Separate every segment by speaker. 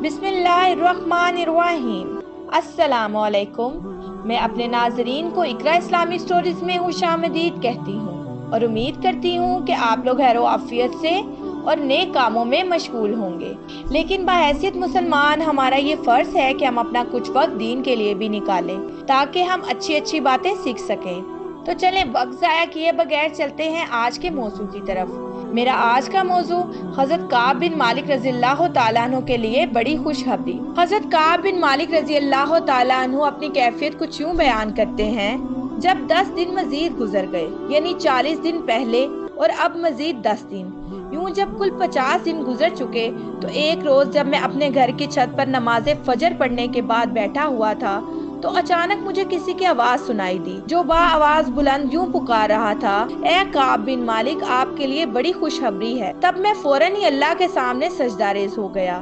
Speaker 1: بسم اللہ الرحمن الرحیم۔ السلام علیکم۔ میں اپنے ناظرین کو اقرا اسلامی سٹوریز میں خوش آمدید کہتی ہوں اور امید کرتی ہوں کہ آپ لوگ خیر و عافیت سے اور نیک کاموں میں مشغول ہوں گے، لیکن بحیثیت مسلمان ہمارا یہ فرض ہے کہ ہم اپنا کچھ وقت دین کے لیے بھی نکالیں تاکہ ہم اچھی باتیں سیکھ سکیں۔ تو چلیں وقت ضائع کیے بغیر چلتے ہیں آج کے موضوع کی طرف۔ میرا آج کا موضوع حضرت کعب بن مالک رضی اللہ تعالیٰ عنہ کے لیے بڑی خوشخبری۔ حضرت کعب بن مالک رضی اللہ تعالیٰ عنہ اپنی کیفیت کچھ یوں بیان کرتے ہیں: جب 10 دن مزید گزر گئے، یعنی 40 دن پہلے اور اب مزید 10 دن، یوں جب کل 50 دن گزر چکے تو ایک روز جب میں اپنے گھر کی چھت پر نماز فجر پڑھنے کے بعد بیٹھا ہوا تھا تو اچانک مجھے کسی کی آواز سنائی دی جو با آواز بلند یوں پکار رہا تھا: اے کعب بن مالک، آپ کے لیے بڑی خوشخبری ہے۔ تب میں فوراً ہی اللہ کے سامنے سجدہ ریز ہو گیا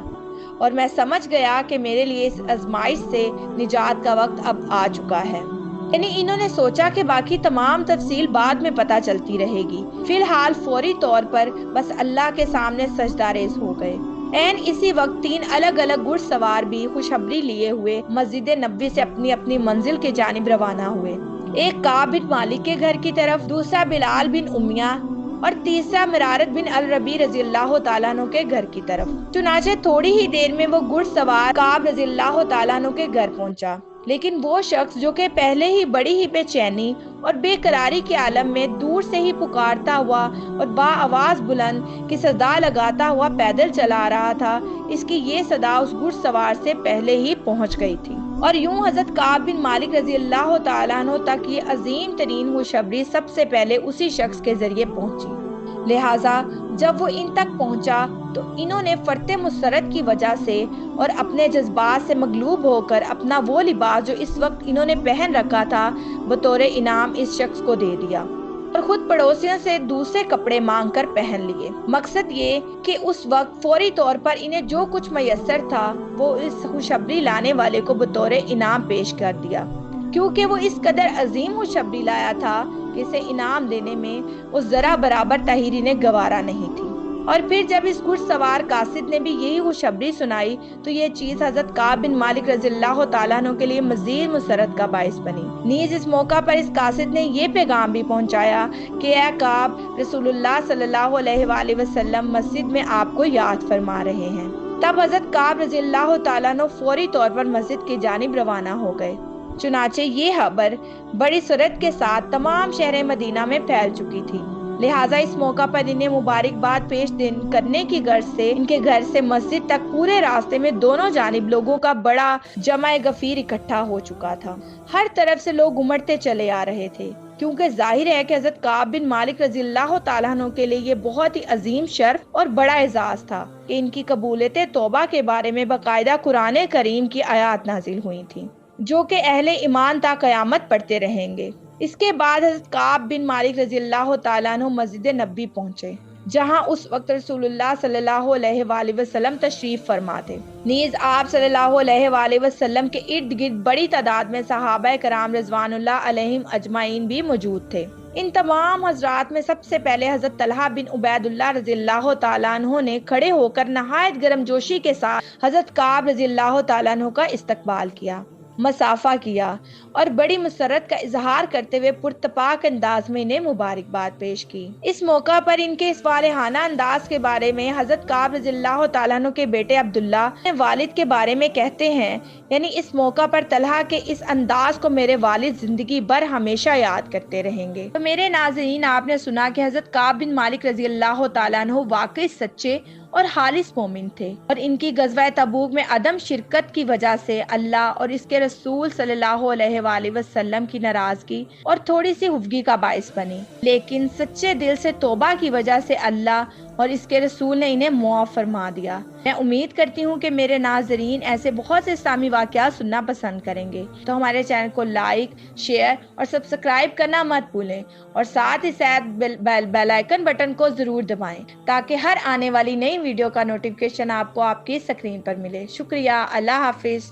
Speaker 1: اور میں سمجھ گیا کہ میرے لیے اس آزمائش سے نجات کا وقت اب آ چکا ہے۔ یعنی انہوں نے سوچا کہ باقی تمام تفصیل بعد میں پتہ چلتی رہے گی، فی الحال فوری طور پر بس اللہ کے سامنے سجدہ ریز ہو گئے۔ اسی وقت 3 الگ الگ گھڑ سوار بھی خوشخبری لیے ہوئے مسجد نبوی سے اپنی اپنی منزل کے جانب روانہ ہوئے، ایک کعب بن مالک کے گھر کی طرف، دوسرا بلال بن امیہ اور تیسرا مرارت بن الربیع رضی اللہ تعالیٰ عنہ کے گھر کی طرف۔ چنانچہ تھوڑی ہی دیر میں وہ گھڑ سوار کعب رضی اللہ تعالیٰ عنہ کے گھر پہنچا، لیکن وہ شخص جو کہ پہلے ہی بڑی ہی بے چینی اور بے قراری کے عالم میں دور سے ہی پکارتا ہوا اور با آواز بلند کی صدا لگاتا ہوا پیدل چلا رہا تھا، اس کی یہ صدا اس گھڑ سوار سے پہلے ہی پہنچ گئی تھی، اور یوں حضرت کعب بن مالک رضی اللہ تعالیٰ عنہ تک یہ عظیم ترین خوشخبری سب سے پہلے اسی شخص کے ذریعے پہنچی۔ لہٰذا جب وہ ان تک پہنچا تو انہوں نے فرط مسرت کی وجہ سے اور اپنے جذبات سے مغلوب ہو کر اپنا وہ لباس جو اس وقت انہوں نے پہن رکھا تھا بطور انعام اس شخص کو دے دیا اور خود پڑوسیوں سے دوسرے کپڑے مانگ کر پہن لیے۔ مقصد یہ کہ اس وقت فوری طور پر انہیں جو کچھ میسر تھا وہ اس خوشخبری لانے والے کو بطور انعام پیش کر دیا، کیونکہ وہ اس قدر عظیم خوشخبری لایا تھا کہ اسے انعام دینے میں اس ذرا برابر تحیری نے گوارا نہیں تھی۔ اور پھر جب اس گھڑ سوار قاصد نے بھی یہی خوشخبری سنائی تو یہ چیز حضرت کعب بن مالک رضی اللہ تعالیٰ عنہ کے لیے مزید مسرت کا باعث بنی۔ نیز اس موقع پر اس قاصد نے یہ پیغام بھی پہنچایا کہ اے کعب، رسول اللہ صلی اللہ علیہ وآلہ وسلم مسجد میں آپ کو یاد فرما رہے ہیں۔ تب حضرت کعب رضی اللہ تعالیٰ عنہ فوری طور پر مسجد کی جانب روانہ ہو گئے۔ چنانچہ یہ خبر بڑی سرعت کے ساتھ تمام شہر مدینہ میں پھیل چکی تھی، لہٰذا اس موقع پر انہیں مبارکباد پیش کرنے کی غرض سے ان کے گھر سے مسجد تک پورے راستے میں دونوں جانب لوگوں کا بڑا جمع غفیر اکٹھا ہو چکا تھا۔ ہر طرف سے لوگ امڑتے چلے آ رہے تھے، کیونکہ ظاہر ہے کہ حضرت کعب بن مالک رضی اللہ تعالیٰ عنہ کے لیے یہ بہت ہی عظیم شرف اور بڑا اعزاز تھا کہ ان کی قبولیت توبہ کے بارے میں باقاعدہ قرآن کریم کی آیات نازل ہوئی تھیں جو کہ اہل ایمان تا قیامت پڑھتے رہیں گے۔ اس کے بعد حضرت کعب بن مالک رضی اللہ تعالیٰ عنہ مسجد نبوی پہنچے، جہاں اس وقت رسول اللہ صلی اللہ علیہ وآلہ وسلم تشریف فرما تھے۔ نیز آپ صلی اللہ علیہ وآلہ وسلم کے ارد گرد بڑی تعداد میں صحابہ کرام رضوان اللہ علیہم اجمعین بھی موجود تھے۔ ان تمام حضرات میں سب سے پہلے حضرت طلحہ بن عبید اللہ رضی اللہ تعالیٰ عنہ نے کھڑے ہو کر نہایت گرم جوشی کے ساتھ حضرت کعب رضی اللہ تعالیٰ عنہ کا استقبال کیا، مصافحہ کیا اور بڑی مسرت کا اظہار کرتے ہوئے پرتپاک انداز میں انہیں مبارکباد پیش کی۔ اس موقع پر ان کے اس والہانہ انداز کے بارے میں حضرت کعب رضی اللہ تعالیٰ عنہ کے بیٹے عبداللہ اپنے والد کے بارے میں کہتے ہیں، یعنی اس موقع پر طلحہ کے اس انداز کو میرے والد زندگی بھر ہمیشہ یاد کرتے رہیں گے۔ تو میرے ناظرین، آپ نے سنا کہ حضرت کعب بن مالک رضی اللہ تعالیٰ عنہ واقعی سچے اور خالص مومن تھے، اور ان کی غزوہ تبوک میں عدم شرکت کی وجہ سے اللہ اور اس کے رسول صلی اللہ علیہ وآلہ وسلم کی ناراضگی اور تھوڑی سی خفگی کا باعث بنی، لیکن سچے دل سے توبہ کی وجہ سے اللہ اور اس کے رسول نے انہیں معاف فرما دیا۔ میں امید کرتی ہوں کہ میرے ناظرین ایسے بہت سے اسلامی واقعات سننا پسند کریں گے، تو ہمارے چینل کو لائک، شیئر اور سبسکرائب کرنا مت بھولیں، اور ساتھ ہی ساتھ بیل آئیکن بٹن کو ضرور دبائیں تاکہ ہر آنے والی نئی ویڈیو کا نوٹیفیکیشن آپ کو آپ کی اسکرین پر ملے۔ شکریہ، اللہ حافظ۔